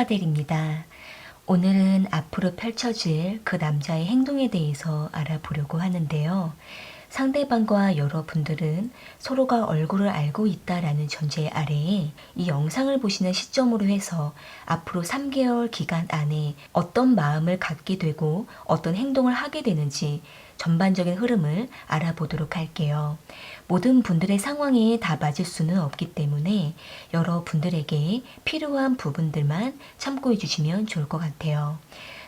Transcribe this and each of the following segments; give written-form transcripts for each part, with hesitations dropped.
아델입니다. 오늘은 앞으로 펼쳐질 그 남자의 행동에 대해서 알아보려고 하는데요. 상대방과 여러분들은 서로가 얼굴을 알고 있다라는 전제 아래에 이 영상을 보시는 시점으로 해서 앞으로 3개월 기간 안에 어떤 마음을 갖게 되고 어떤 행동을 하게 되는지 전반적인 흐름을 알아보도록 할게요. 모든 분들의 상황에 다 맞을 수는 없기 때문에 여러분들에게 필요한 부분들만 참고해 주시면 좋을 것 같아요.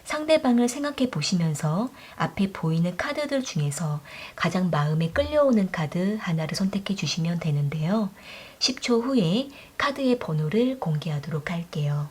상대방을 생각해 보시면서 앞에 보이는 카드들 중에서 가장 마음에 끌려오는 카드 하나를 선택해 주시면 되는데요. 10초 후에 카드의 번호를 공개하도록 할게요.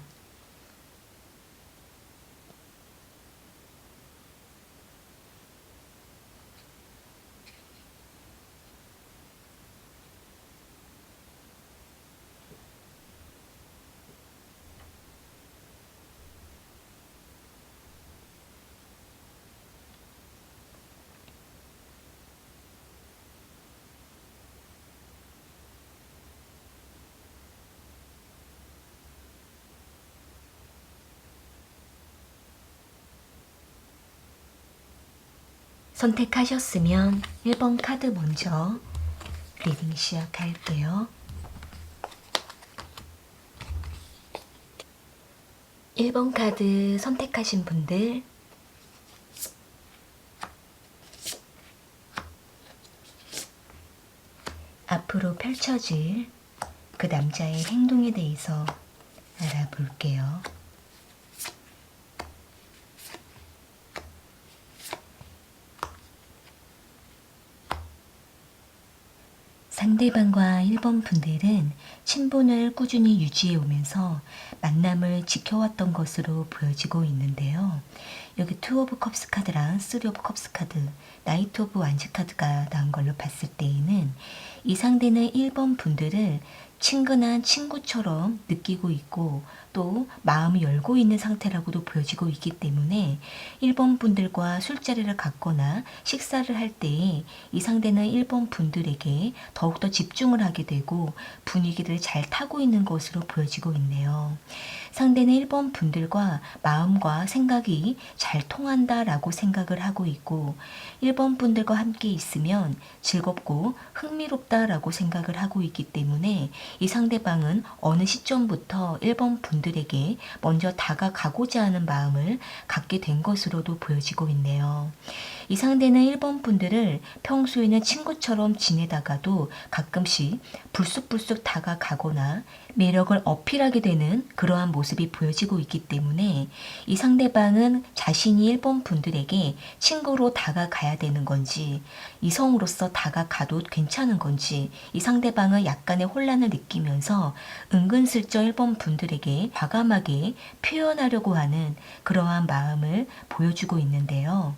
선택하셨으면 1번 카드 먼저 리딩 시작할게요. 1번 카드 선택하신 분들 앞으로 펼쳐질 그 남자의 행동에 대해서 알아볼게요. 상대방과 1번 분들은 친분을 꾸준히 유지해 오면서 만남을 지켜왔던 것으로 보여지고 있는데요. 여기 투 오브 컵스 카드랑 쓰리 오브 컵스 카드, 나이트 오브 완즈 카드가 나온 걸로 봤을 때에는 이 상대는 1번 분들을 친근한 친구처럼 느끼고 있고 또 마음이 열고 있는 상태라고도 보여지고 있기 때문에 1번 분들과 술자리를 갖거나 식사를 할 때에 이 상대는 1번 분들에게 더욱더 집중을 하게 되고 분위기를 잘 타고 있는 것으로 보여지고 있네요. 상대는 1번 분들과 마음과 생각이 잘 통한다라고 생각을 하고 있고 1번 분들과 함께 있으면 즐겁고 흥미롭다라고 생각을 하고 있기 때문에 이 상대방은 어느 시점부터 1번 분들에게 먼저 다가가고자 하는 마음을 갖게 된 것으로도 보여지고 있네요. 이 상대는 1번 분들을 평소에는 친구처럼 지내다가도 가끔씩 불쑥불쑥 다가가거나 매력을 어필하게 되는 그러한 모습이 보여지고 있기 때문에 이 상대방은 자신이 1번 분들에게 친구로 다가가야 되는 건지 이성으로서 다가가도 괜찮은 건지 이 상대방은 약간의 혼란을 느끼면서 은근슬쩍 1번 분들에게 과감하게 표현하려고 하는 그러한 마음을 보여주고 있는데요.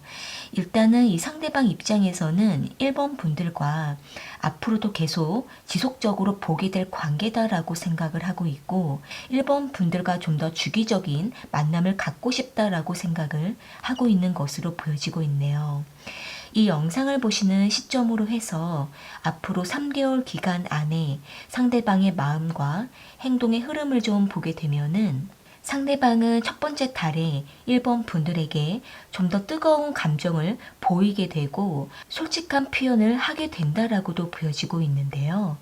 일단은 이 상대방 입장에서는 1번 분들과 앞으로도 계속 지속적으로 보게 될 관계다라고 생각을 하고 있고 1번 분들과 좀 더 주기적인 만남을 갖고 싶다라고 생각을 하고 있는 것으로 보여지고 있네요. 이 영상을 보시는 시점으로 해서 앞으로 3개월 기간 안에 상대방의 마음과 행동의 흐름을 좀 보게 되면은 상대방은 첫 번째 달에 1번 분들에게 좀 더 뜨거운 감정을 보이게 되고 솔직한 표현을 하게 된다라고도 보여지고 있는데요.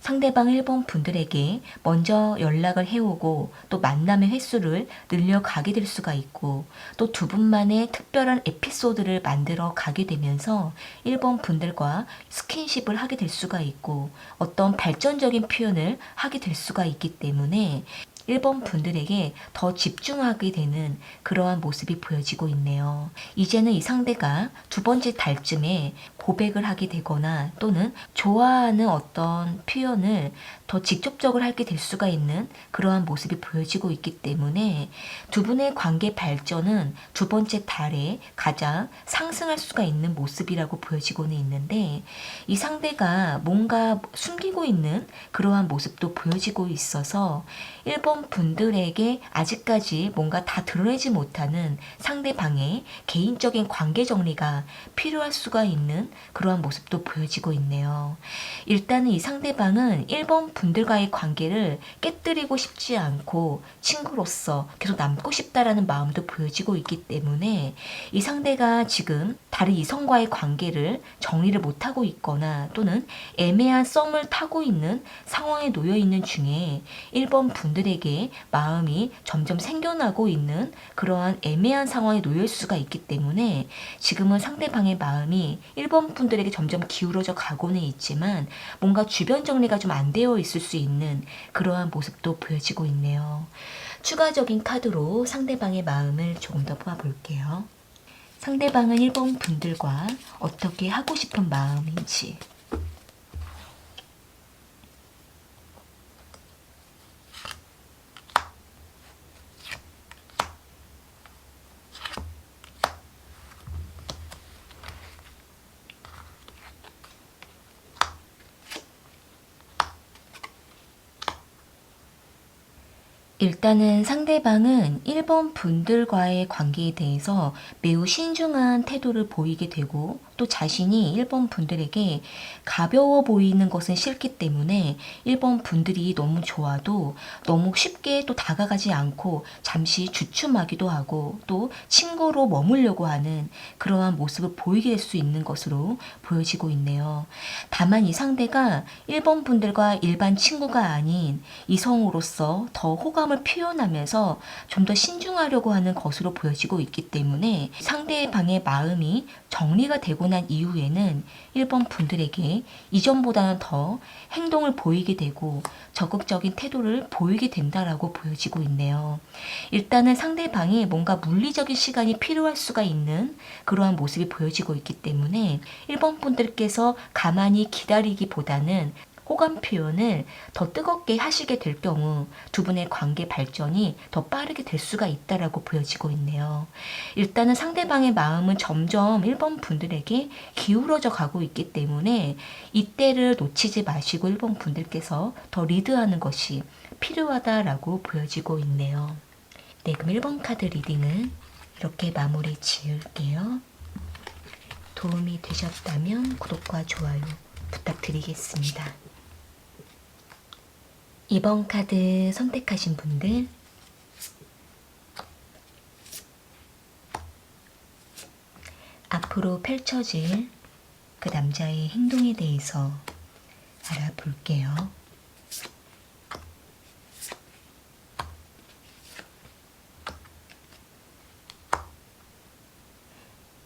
상대방 1번 분들에게 먼저 연락을 해오고 또 만남의 횟수를 늘려가게 될 수가 있고 또 두 분만의 특별한 에피소드를 만들어 가게 되면서 1번 분들과 스킨십을 하게 될 수가 있고 어떤 발전적인 표현을 하게 될 수가 있기 때문에 1번 분들에게 더 집중하게 되는 그러한 모습이 보여지고 있네요. 이제는 이 상대가 두 번째 달쯤에 고백을 하게 되거나 또는 좋아하는 어떤 표현을 더 직접적으로 하게 될 수가 있는 그러한 모습이 보여지고 있기 때문에 두 분의 관계 발전은 두 번째 달에 가장 상승할 수가 있는 모습이라고 보여지고는 있는데 이 상대가 뭔가 숨기고 있는 그러한 모습도 보여지고 있어서 1번 분들에게 아직까지 뭔가 다 드러내지 못하는 상대방의 개인적인 관계 정리가 필요할 수가 있는 그러한 모습도 보여지고 있네요. 일단은 이 상대방은 1번 분들과의 관계를 깨뜨리고 싶지 않고 친구로서 계속 남고 싶다라는 마음도 보여지고 있기 때문에 이 상대가 지금 다른 이성과의 관계를 정리를 못하고 있거나 또는 애매한 썸을 타고 있는 상황에 놓여 있는 중에 1번 분들에게 마음이 점점 생겨나고 있는 그러한 애매한 상황에 놓일 수가 있기 때문에 지금은 상대방의 마음이 1번 분들에게 점점 기울어져 가고는 있지만 뭔가 주변 정리가 좀 안 되어 있을 수 있는 그러한 모습도 보여지고 있네요. 추가적인 카드로 상대방의 마음을 조금 더 보아볼게요. 상대방은 1번 분들과 어떻게 하고 싶은 마음인지, 일단은 상대방은 1번 분들과의 관계에 대해서 매우 신중한 태도를 보이게 되고 또 자신이 1번 분들에게 가벼워 보이는 것은 싫기 때문에 1번 분들이 너무 좋아도 너무 쉽게 또 다가가지 않고 잠시 주춤하기도 하고 또 친구로 머물려고 하는 그러한 모습을 보이게 될 수 있는 것으로 보여지고 있네요. 다만 이 상대가 1번 분들과 일반 친구가 아닌 이성으로서 더 호감을 표현하면서 좀 더 신중하려고 하는 것으로 보여지고 있기 때문에 상대방의 마음이 정리가 되고 난 이후에는 1번 분들에게 이전보다는 더 행동을 보이게 되고 적극적인 태도를 보이게 된다라고 보여지고 있네요. 일단은 상대방이 뭔가 물리적인 시간이 필요할 수가 있는 그러한 모습이 보여지고 있기 때문에 1번 분들께서 가만히 기다리기보다는 호감 표현을 더 뜨겁게 하시게 될 경우 두 분의 관계 발전이 더 빠르게 될 수가 있다라고 보여지고 있네요. 일단은 상대방의 마음은 점점 1번 분들에게 기울어져 가고 있기 때문에 이때를 놓치지 마시고 1번 분들께서 더 리드하는 것이 필요하다라고 보여지고 있네요. 네, 그럼 1번 카드 리딩은 이렇게 마무리 지을게요. 도움이 되셨다면 구독과 좋아요 부탁드리겠습니다. 2번 카드 선택하신 분들 앞으로 펼쳐질 그 남자의 행동에 대해서 알아볼게요.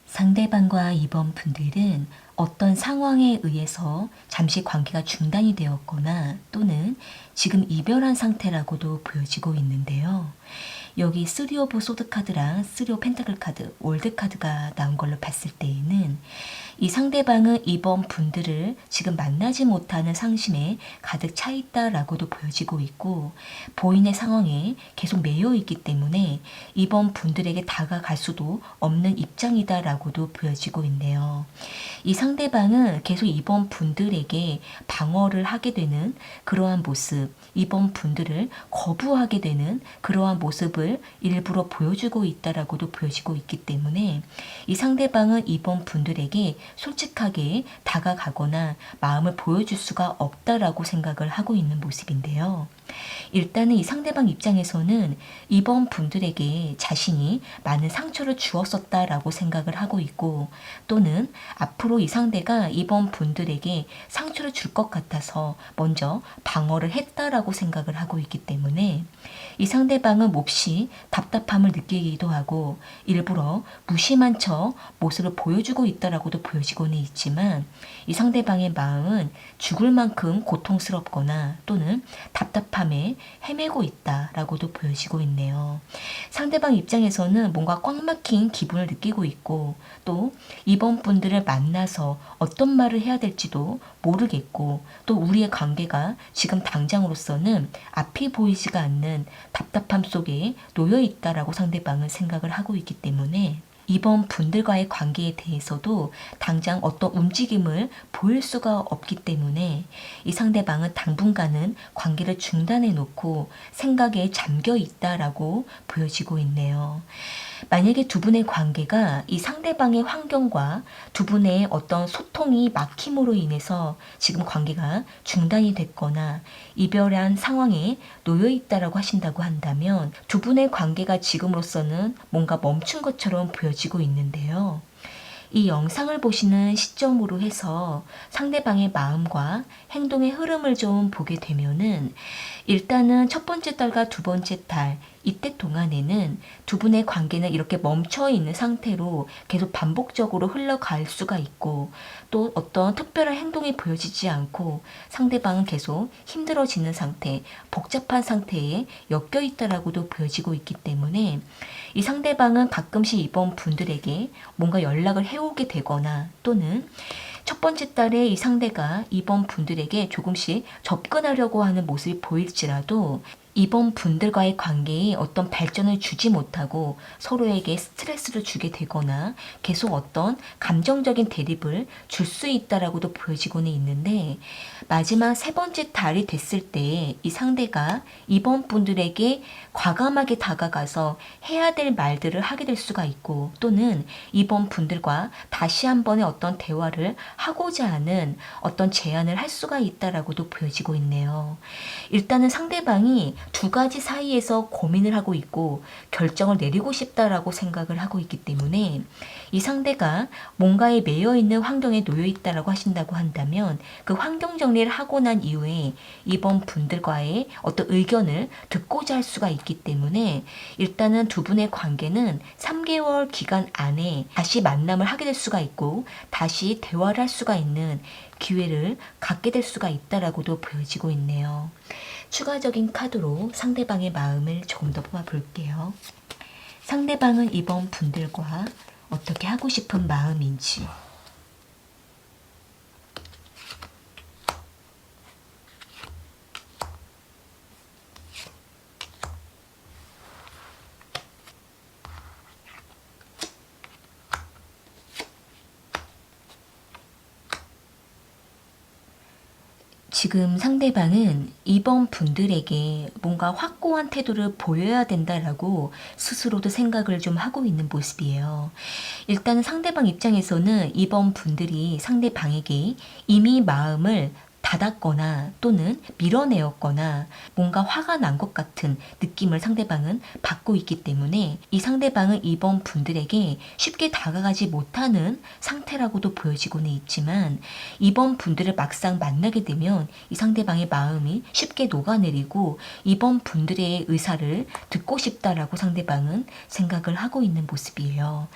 상대방과 2번 분들은 어떤 상황에 의해서 잠시 관계가 중단이 되었거나 또는 지금 이별한 상태라고도 보여지고 있는데요. 여기 3 오브 소드 카드랑 3 오브 펜타클 카드, 월드 카드가 나온 걸로 봤을 때에는 이 상대방은 2번 분들을 지금 만나지 못하는 상심에 가득 차 있다라고도 보여지고 있고 본인의 상황에 계속 매여 있기 때문에 2번 분들에게 다가갈 수도 없는 입장이다라고도 보여지고 있네요. 이 상대방은 계속 2번 분들에게 방어를 하게 되는 그러한 모습, 2번 분들을 거부하게 되는 그러한 모습을 일부러 보여주고 있다라고도 보여지고 있기 때문에 이 상대방은 2번 분들에게 솔직하게 다가가거나 마음을 보여줄 수가 없다라고 생각을 하고 있는 모습인데요. 일단은 이 상대방 입장에서는 2번 분들에게 자신이 많은 상처를 주었었다라고 생각을 하고 있고 또는 앞으로 이 상대가 2번 분들에게 상처를 줄 것 같아서 먼저 방어를 했다라고 생각을 하고 있기 때문에 이 상대방은 몹시 답답함을 느끼기도 하고 일부러 무심한 척 모습을 보여주고 있다라고도 보여지고는 있지만 이 상대방의 마음은 죽을 만큼 고통스럽거나 또는 답답함에 헤매고 있다라고도 보여지고 있네요. 상대방 입장에서는 뭔가 꽉 막힌 기분을 느끼고 있고 또 이번 분들을 만나서 어떤 말을 해야 될지도 모르겠고 또 우리의 관계가 지금 당장으로서는 앞이 보이지가 않는 답답함 속에 놓여 있다라고 상대방은 생각을 하고 있기 때문에 이번 분들과의 관계에 대해서도 당장 어떤 움직임을 보일 수가 없기 때문에 이 상대방은 당분간은 관계를 중단해 놓고 생각에 잠겨 있다라고 보여지고 있네요. 만약에 두 분의 관계가 이 상대방의 환경과 두 분의 어떤 소통이 막힘으로 인해서 지금 관계가 중단이 됐거나 이별한 상황에 놓여 있다라고 하신다고 한다면 두 분의 관계가 지금으로서는 뭔가 멈춘 것처럼 보여지고 있는데요. 이 영상을 보시는 시점으로 해서 상대방의 마음과 행동의 흐름을 좀 보게 되면은 일단은 첫 번째 달과 두 번째 달 이때 동안에는 두 분의 관계는 이렇게 멈춰 있는 상태로 계속 반복적으로 흘러갈 수가 있고 또 어떤 특별한 행동이 보여지지 않고 상대방은 계속 힘들어지는 상태, 복잡한 상태에 엮여 있다라고도 보여지고 있기 때문에 이 상대방은 가끔씩 이번 분들에게 뭔가 연락을 해오게 되거나 또는 첫 번째 달에 이 상대가 이번 분들에게 조금씩 접근하려고 하는 모습이 보일지라도 이번 분들과의 관계에 어떤 발전을 주지 못하고 서로에게 스트레스를 주게 되거나 계속 어떤 감정적인 대립을 줄 수 있다라고도 보여지고는 있는데 마지막 세 번째 달이 됐을 때 이 상대가 이번 분들에게 과감하게 다가가서 해야 될 말들을 하게 될 수가 있고 또는 이번 분들과 다시 한 번의 어떤 대화를 하고자 하는 어떤 제안을 할 수가 있다라고도 보여지고 있네요. 일단은 상대방이 두 가지 사이에서 고민을 하고 있고 결정을 내리고 싶다라고 생각을 하고 있기 때문에 이 상대가 뭔가에 매여 있는 환경에 놓여 있다라고 하신다고 한다면 그 환경 정리를 하고 난 이후에 이번 분들과의 어떤 의견을 듣고자 할 수가 있기 때문에 일단은 두 분의 관계는 3개월 기간 안에 다시 만남을 하게 될 수가 있고 다시 대화를 할 수가 있는 기회를 갖게 될 수가 있다라고도 보여지고 있네요. 추가적인 카드로 상대방의 마음을 조금 더 뽑아볼게요. 상대방은 이번 분들과 어떻게 하고 싶은 마음인지 지금 상대방은 이번 분들에게 뭔가 확고한 태도를 보여야 된다라고 스스로도 생각을 좀 하고 있는 모습이에요. 일단 상대방 입장에서는 이번 분들이 상대방에게 이미 마음을 닫았거나 또는 밀어내었거나 뭔가 화가 난 것 같은 느낌을 상대방은 받고 있기 때문에 이 상대방은 이번 분들에게 쉽게 다가가지 못하는 상태라고도 보여지고는 있지만 이번 분들을 막상 만나게 되면 이 상대방의 마음이 쉽게 녹아내리고 이번 분들의 의사를 듣고 싶다라고 상대방은 생각을 하고 있는 모습이에요.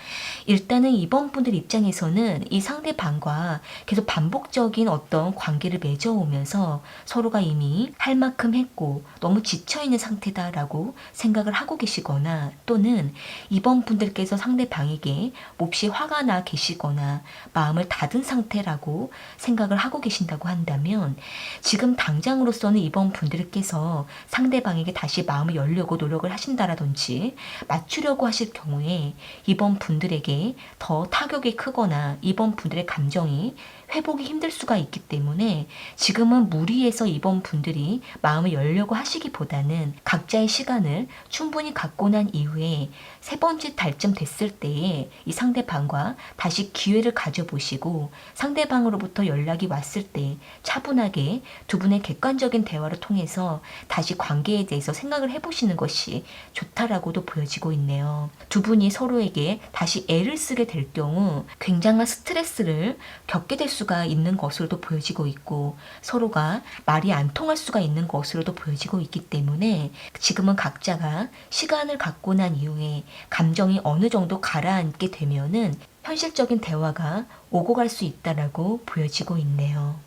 일단은 이번 분들 입장에서는 이 상대방과 계속 반복적인 어떤 관계를 맺어오면서 서로가 이미 할 만큼 했고 너무 지쳐있는 상태다라고 생각을 하고 계시거나 또는 이번 분들께서 상대방에게 몹시 화가 나 계시거나 마음을 닫은 상태라고 생각을 하고 계신다고 한다면 지금 당장으로서는 이번 분들께서 상대방에게 다시 마음을 열려고 노력을 하신다라든지 맞추려고 하실 경우에 이번 분들에게 더 타격이 크거나 이번 분들의 감정이 회복이 힘들 수가 있기 때문에 지금은 무리해서 이번 분들이 마음을 열려고 하시기보다는 각자의 시간을 충분히 갖고 난 이후에 세 번째 달쯤 됐을 때에 이 상대방과 다시 기회를 가져보시고 상대방으로부터 연락이 왔을 때 차분하게 두 분의 객관적인 대화를 통해서 다시 관계에 대해서 생각을 해보시는 것이 좋다라고도 보여지고 있네요. 두 분이 서로에게 다시 애를 쓰게 될 경우 굉장한 스트레스를 겪게 될 수가 있는 것으로도 보여지고 있고 서로가 말이 안 통할 수가 있는 것으로도 보여지고 있기 때문에 지금은 각자가 시간을 갖고 난 이후에 감정이 어느 정도 가라앉게 되면은 현실적인 대화가 오고 갈 수 있다라고 보여지고 있네요.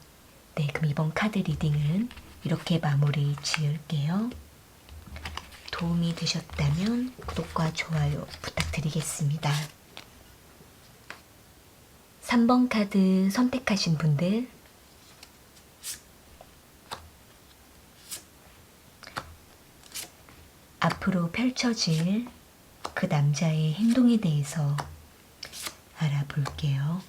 네, 그럼 이번 카드 리딩은 이렇게 마무리 지을게요. 도움이 되셨다면 구독과 좋아요 부탁드리겠습니다. 3번 카드 선택하신 분들 앞으로 펼쳐질 그 남자의 행동에 대해서 알아볼게요.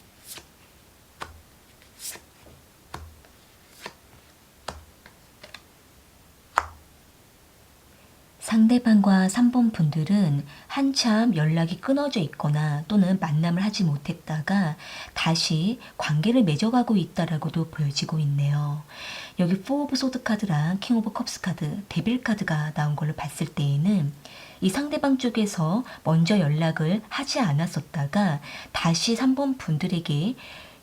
상대방과 3번 분들은 한참 연락이 끊어져 있거나 또는 만남을 하지 못했다가 다시 관계를 맺어가고 있다라고도 보여지고 있네요. 여기 4 오브 소드 카드랑 킹 오브 컵스 카드, 데빌 카드가 나온 걸로 봤을 때에는 이 상대방 쪽에서 먼저 연락을 하지 않았었다가 다시 3번 분들에게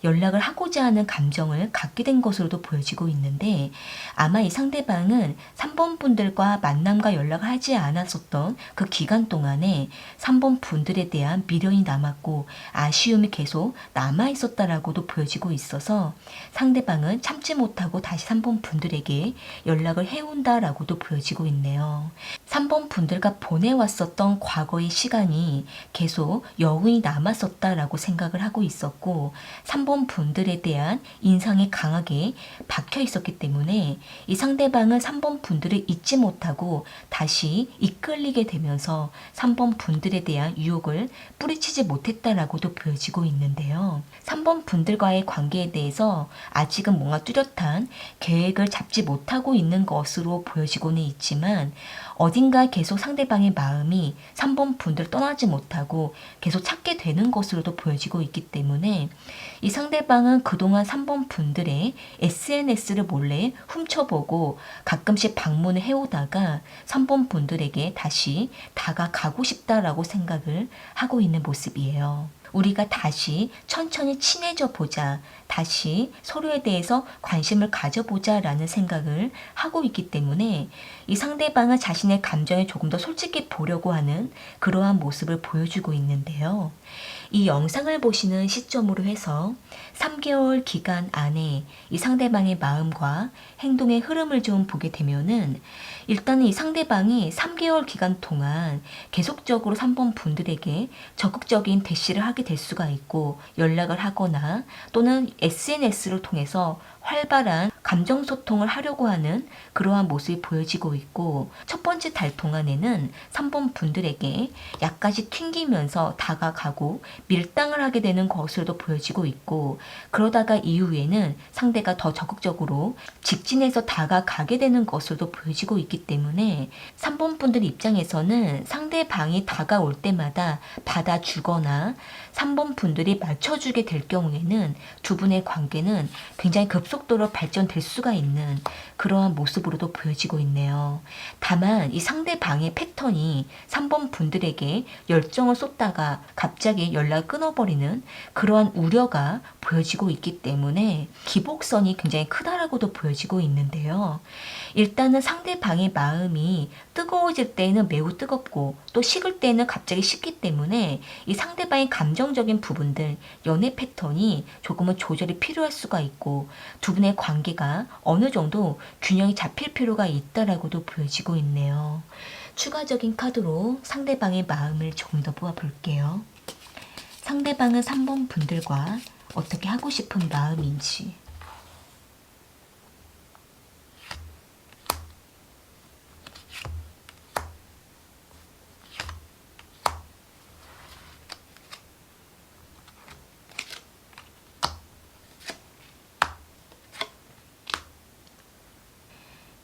연락을 하고자 하는 감정을 갖게 된 것으로도 보여지고 있는데, 아마 이 상대방은 3번 분들과 만남과 연락을 하지 않았었던 그 기간 동안에 3번 분들에 대한 미련이 남았고 아쉬움이 계속 남아 있었다라고도 보여지고 있어서 상대방은 참지 못하고 다시 3번 분들에게 연락을 해온다라고도 보여지고 있네요. 3번 분들과 보내왔었던 과거의 시간이 계속 여운이 남았었다라고 생각을 하고 있었고, 3번 분들에 대한 인상이 강하게 박혀 있었기 때문에 이 상대방은 3번 분들을 잊지 못하고 다시 이끌리게 되면서 3번 분들에 대한 유혹을 뿌리치지 못했다라고도 보여지고 있는데요. 3번 분들과의 관계에 대해서 아직은 뭔가 뚜렷한 계획을 잡지 못하고 있는 것으로 보여지고는 있지만, 어딘가 계속 상대방의 마음이 3번 분들 떠나지 못하고 계속 찾게 되는 것으로도 보여지고 있기 때문에 이 상대방은 그동안 3번 분들의 SNS를 몰래 훔쳐보고 가끔씩 방문을 해오다가 3번 분들에게 다시 다가가고 싶다라고 생각을 하고 있는 모습이에요. 우리가 다시 천천히 친해져 보자, 다시 서로에 대해서 관심을 가져보자 라는 생각을 하고 있기 때문에 이 상대방은 자신의 감정에 조금 더 솔직히 보려고 하는 그러한 모습을 보여주고 있는데요. 이 영상을 보시는 시점으로 해서 3개월 기간 안에 이 상대방의 마음과 행동의 흐름을 좀 보게 되면은, 일단은 이 상대방이 3개월 기간 동안 계속적으로 3번 분들에게 적극적인 대시를 하게 될 수가 있고, 연락을 하거나 또는 SNS를 통해서 활발한 감정소통을 하려고 하는 그러한 모습이 보여지고 있고, 첫 번째 달 동안에는 3번 분들에게 약간씩 튕기면서 다가가고 밀당을 하게 되는 것으로도 보여지고 있고, 그러다가 이후에는 상대가 더 적극적으로 직진해서 다가가게 되는 것으로도 보여지고 있기 때문에 3번 분들 입장에서는 상대방이 다가올 때마다 받아주거나 3번 분들이 맞춰주게 될 경우에는 두 분의 관계는 굉장히 급속도로 발전될 수가 있는 그러한 모습으로도 보여지고 있네요. 다만 이 상대방의 패턴이 3번 분들에게 열정을 쏟다가 갑자기 연락을 끊어버리는 그러한 우려가 보여지고 있기 때문에 기복선이 굉장히 크다라고도 보여지고 있는데요. 일단은 상대방의 마음이 뜨거워질 때에는 매우 뜨겁고 또 식을 때는 갑자기 식기 때문에 이 상대방의 감정적인 부분들, 연애 패턴이 조금은 조절이 필요할 수가 있고, 두 분의 관계가 어느 정도 균형이 잡힐 필요가 있다라고도 보여지고 있네요. 추가적인 카드로 상대방의 마음을 조금 더 보아볼게요. 상대방은 3번 분들과 어떻게 하고 싶은 마음인지,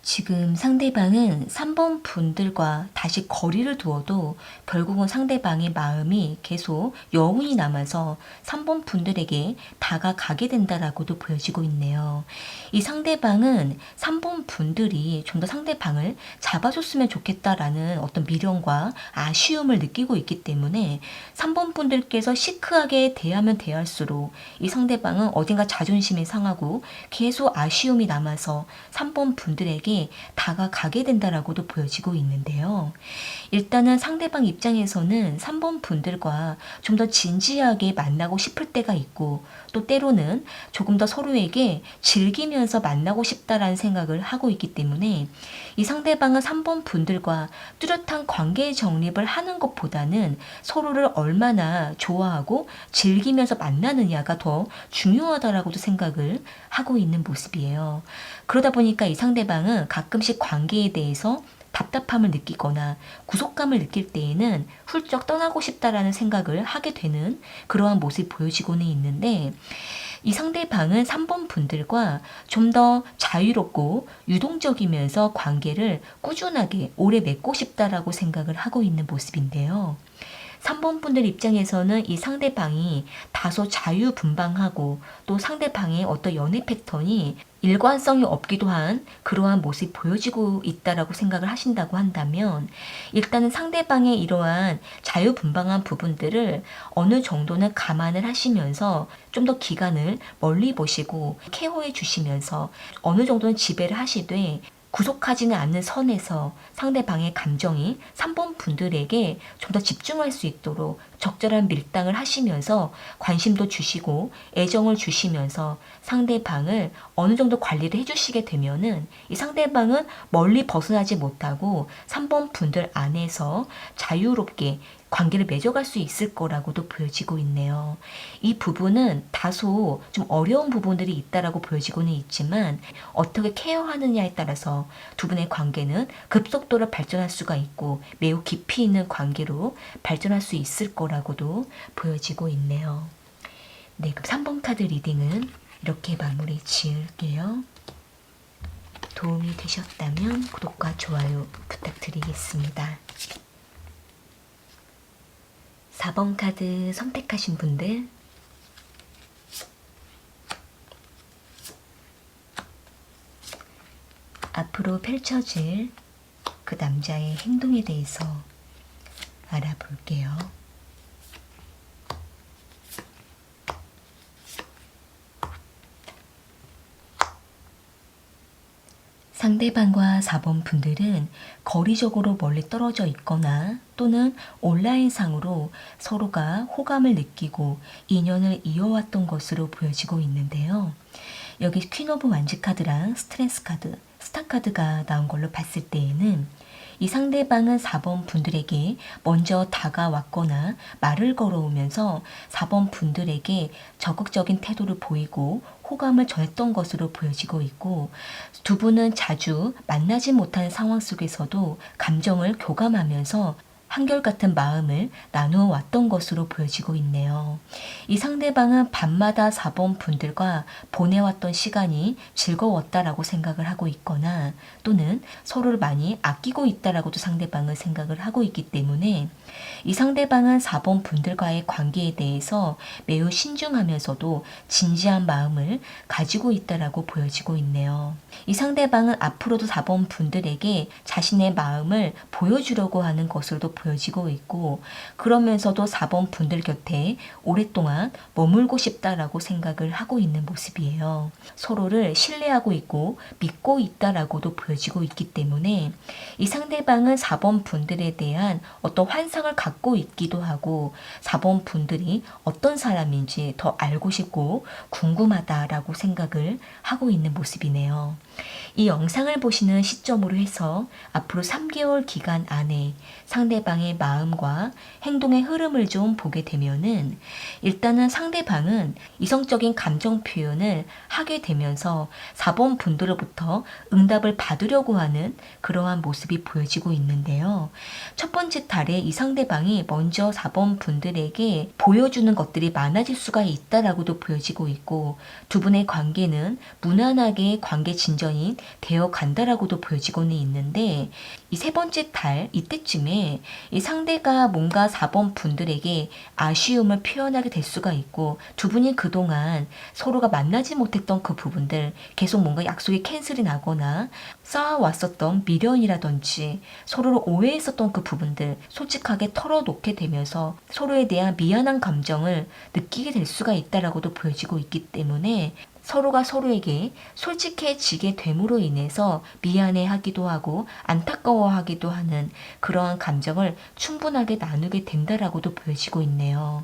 지금 상대방은 3번 분들과 다시 거리를 두어도 결국은 상대방의 마음이 계속 여운이 남아서 3번 분들에게 다가가게 된다라고도 보여지고 있네요. 이 상대방은 3번 분들이 좀 더 상대방을 잡아줬으면 좋겠다라는 어떤 미련과 아쉬움을 느끼고 있기 때문에 3번 분들께서 시크하게 대하면 대할수록 이 상대방은 어딘가 자존심이 상하고 계속 아쉬움이 남아서 3번 분들에게 다가가게 된다라고도 보여지고 있는데요. 일단은 상대방 입장에서는 3번 분들과 좀 더 진지하게 만나고 싶을 때가 있고, 또 때로는 조금 더 서로에게 즐기면서 만나고 싶다라는 생각을 하고 있기 때문에 이 상대방은 3번 분들과 뚜렷한 관계 정립을 하는 것보다는 서로를 얼마나 좋아하고 즐기면서 만나느냐가 더 중요하다라고도 생각을 하고 있는 모습이에요. 그러다 보니까 이 상대방은 가끔씩 관계에 대해서 답답함을 느끼거나 구속감을 느낄 때에는 훌쩍 떠나고 싶다라는 생각을 하게 되는 그러한 모습이 보여지고는 있는데, 이 상대방은 3번 분들과 좀 더 자유롭고 유동적이면서 관계를 꾸준하게 오래 맺고 싶다라고 생각을 하고 있는 모습인데요. 3번 분들 입장에서는 이 상대방이 다소 자유분방하고 또 상대방의 어떤 연애 패턴이 일관성이 없기도 한 그러한 모습이 보여지고 있다라고 생각을 하신다고 한다면, 일단은 상대방의 이러한 자유분방한 부분들을 어느 정도는 감안을 하시면서 좀 더 기간을 멀리 보시고 케어해 주시면서 어느 정도는 지배를 하시되 구속하지는 않는 선에서 상대방의 감정이 3번 분들에게 좀 더 집중할 수 있도록 적절한 밀당을 하시면서 관심도 주시고 애정을 주시면서 상대방을 어느 정도 관리를 해주시게 되면은 이 상대방은 멀리 벗어나지 못하고 3번 분들 안에서 자유롭게 관계를 맺어갈 수 있을 거라고도 보여지고 있네요. 이 부분은 다소 좀 어려운 부분들이 있다라고 보여지고는 있지만, 어떻게 케어하느냐에 따라서 두 분의 관계는 급속도로 발전할 수가 있고 매우 깊이 있는 관계로 발전할 수 있을 거라고도 보여지고 있네요. 네, 그럼 3번 카드 리딩은 이렇게 마무리 지을게요. 도움이 되셨다면 구독과 좋아요 부탁드리겠습니다. 4번 카드 선택하신 분들, 앞으로 펼쳐질 그 남자의 행동에 대해서 알아볼게요. 상대방과 4번 분들은 거리적으로 멀리 떨어져 있거나 또는 온라인상으로 서로가 호감을 느끼고 인연을 이어왔던 것으로 보여지고 있는데요. 여기 퀸 오브 완지 카드랑 스트레스 카드, 스타 카드가 나온 걸로 봤을 때에는 이 상대방은 4번 분들에게 먼저 다가왔거나 말을 걸어오면서 4번 분들에게 적극적인 태도를 보이고 호감을 전했던 것으로 보여지고 있고, 두 분은 자주 만나지 못하는 상황 속에서도 감정을 교감하면서 한결같은 마음을 나누어 왔던 것으로 보여지고 있네요. 이 상대방은 밤마다 4번 분들과 보내왔던 시간이 즐거웠다라고 생각을 하고 있거나 또는 서로를 많이 아끼고 있다라고도 상대방은 생각을 하고 있기 때문에 이 상대방은 4번 분들과의 관계에 대해서 매우 신중하면서도 진지한 마음을 가지고 있다라고 보여지고 있네요. 이 상대방은 앞으로도 4번 분들에게 자신의 마음을 보여주려고 하는 것으로도 보여지고 있고, 그러면서도 4번 분들 곁에 오랫동안 머물고 싶다라고 생각을 하고 있는 모습이에요. 서로를 신뢰하고 있고 믿고 있다라고도 보여지고 있기 때문에 이 상대방은 4번 분들에 대한 어떤 환상을 갖고 있기도 하고 4번 분들이 어떤 사람인지 더 알고 싶고 궁금하다라고 생각을 하고 있는 모습이네요. 이 영상을 보시는 시점으로 해서 앞으로 3개월 기간 안에 상대방의 마음과 행동의 흐름을 좀 보게 되면은, 일단은 상대방은 이성적인 감정 표현을 하게 되면서 4번 분들로부터 응답을 받으려고 하는 그러한 모습이 보여지고 있는데요. 첫 번째 달에 이 상대방이 먼저 4번 분들에게 보여주는 것들이 많아질 수가 있다라고도 보여지고 있고, 두 분의 관계는 무난하게 관계 진전이 되어 간다라고도 보여지고는 있는데, 이 세 번째 달 이때쯤에 이 상대가 뭔가 4번 분들에게 아쉬움을 표현하게 될 수가 있고, 두 분이 그동안 서로가 만나지 못했던 그 부분들, 계속 뭔가 약속이 캔슬이 나거나 쌓아왔었던 미련이라든지 서로를 오해했었던 그 부분들 솔직하게 털어놓게 되면서 서로에 대한 미안한 감정을 느끼게 될 수가 있다라고도 보여지고 있기 때문에, 서로가 서로에게 솔직해지게 됨으로 인해서 미안해하기도 하고 안타까워하기도 하는 그러한 감정을 충분하게 나누게 된다라고도 보여지고 있네요.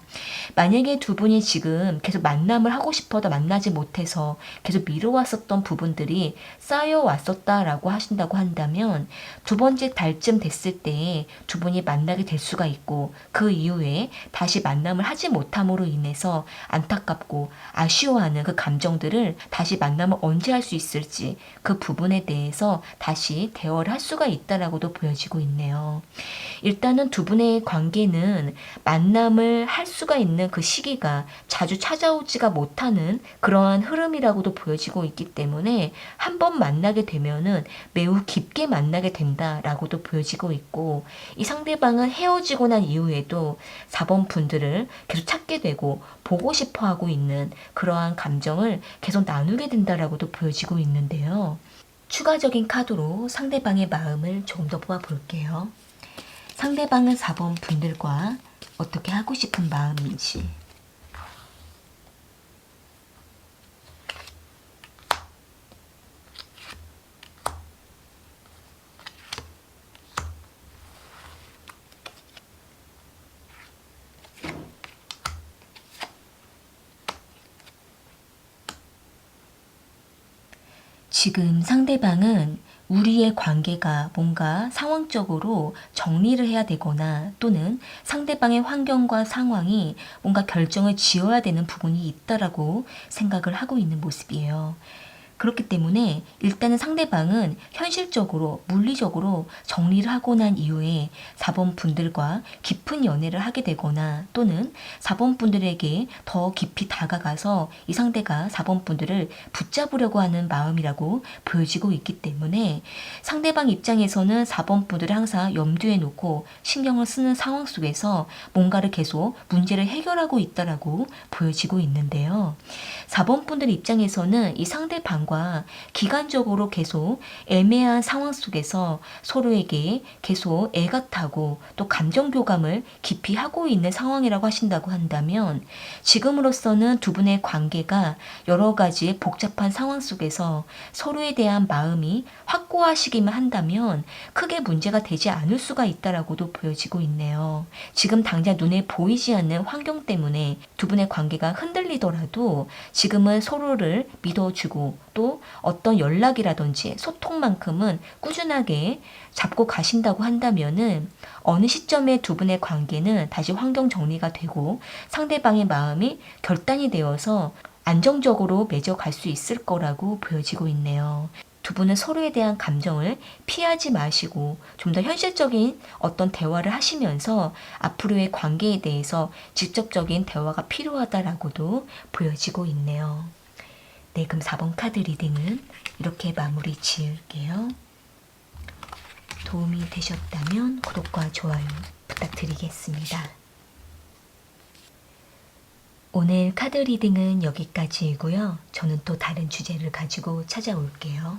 만약에 두 분이 지금 계속 만남을 하고 싶어도 만나지 못해서 계속 미뤄왔었던 부분들이 쌓여왔었다라고 하신다고 한다면, 두 번째 달쯤 됐을 때 두 분이 만나게 될 수가 있고, 그 이후에 다시 만남을 하지 못함으로 인해서 안타깝고 아쉬워하는 그 감정들을 관계를 다시 만나면 언제 할 수 있을지 그 부분에 대해서 다시 대화를 할 수가 있다라고도 보여지고 있네요. 일단은 두 분의 관계는 만남을 할 수가 있는 그 시기가 자주 찾아오지가 못하는 그러한 흐름이라고도 보여지고 있기 때문에 한 번 만나게 되면은 매우 깊게 만나게 된다라고도 보여지고 있고, 이 상대방은 헤어지고 난 이후에도 4번 분들을 계속 찾게 되고 보고 싶어 하고 있는 그러한 감정을 계속 나누게 된다라고도 보여지고 있는데요. 추가적인 카드로 상대방의 마음을 조금 더 뽑아볼게요. 상대방은 4번 분들과 어떻게 하고 싶은 마음인지. 지금 상대방은 우리의 관계가 뭔가 상황적으로 정리를 해야 되거나 또는 상대방의 환경과 상황이 뭔가 결정을 지어야 되는 부분이 있다라고 생각을 하고 있는 모습이에요. 그렇기 때문에 일단은 상대방은 현실적으로 물리적으로 정리를 하고 난 이후에 4번 분들과 깊은 연애를 하게 되거나 또는 4번 분들에게 더 깊이 다가가서 이 상대가 4번 분들을 붙잡으려고 하는 마음이라고 보여지고 있기 때문에 상대방 입장에서는 4번 분들을 항상 염두에 놓고 신경을 쓰는 상황 속에서 뭔가를 계속 문제를 해결하고 있다라고 보여지고 있는데요. 4번 분들 입장에서는 이 상대방과 기간적으로 계속 애매한 상황 속에서 서로에게 계속 애가 타고 또 감정 교감을 깊이 하고 있는 상황이라고 하신다고 한다면, 지금으로서는 두 분의 관계가 여러 가지 복잡한 상황 속에서 서로에 대한 마음이 확고하시기만 한다면 크게 문제가 되지 않을 수가 있다라고도 보여지고 있네요. 지금 당장 눈에 보이지 않는 환경 때문에 두 분의 관계가 흔들리더라도 지금은 서로를 믿어주고 또 어떤 연락이라든지 소통만큼은 꾸준하게 잡고 가신다고 한다면은 어느 시점에 두 분의 관계는 다시 환경 정리가 되고 상대방의 마음이 결단이 되어서 안정적으로 맺어갈 수 있을 거라고 보여지고 있네요. 두 분은 서로에 대한 감정을 피하지 마시고 좀 더 현실적인 어떤 대화를 하시면서 앞으로의 관계에 대해서 직접적인 대화가 필요하다라고도 보여지고 있네요. 네, 그럼 4번 카드 리딩은 이렇게 마무리 지을게요. 도움이 되셨다면 구독과 좋아요 부탁드리겠습니다. 오늘 카드 리딩은 여기까지이고요. 저는 또 다른 주제를 가지고 찾아올게요.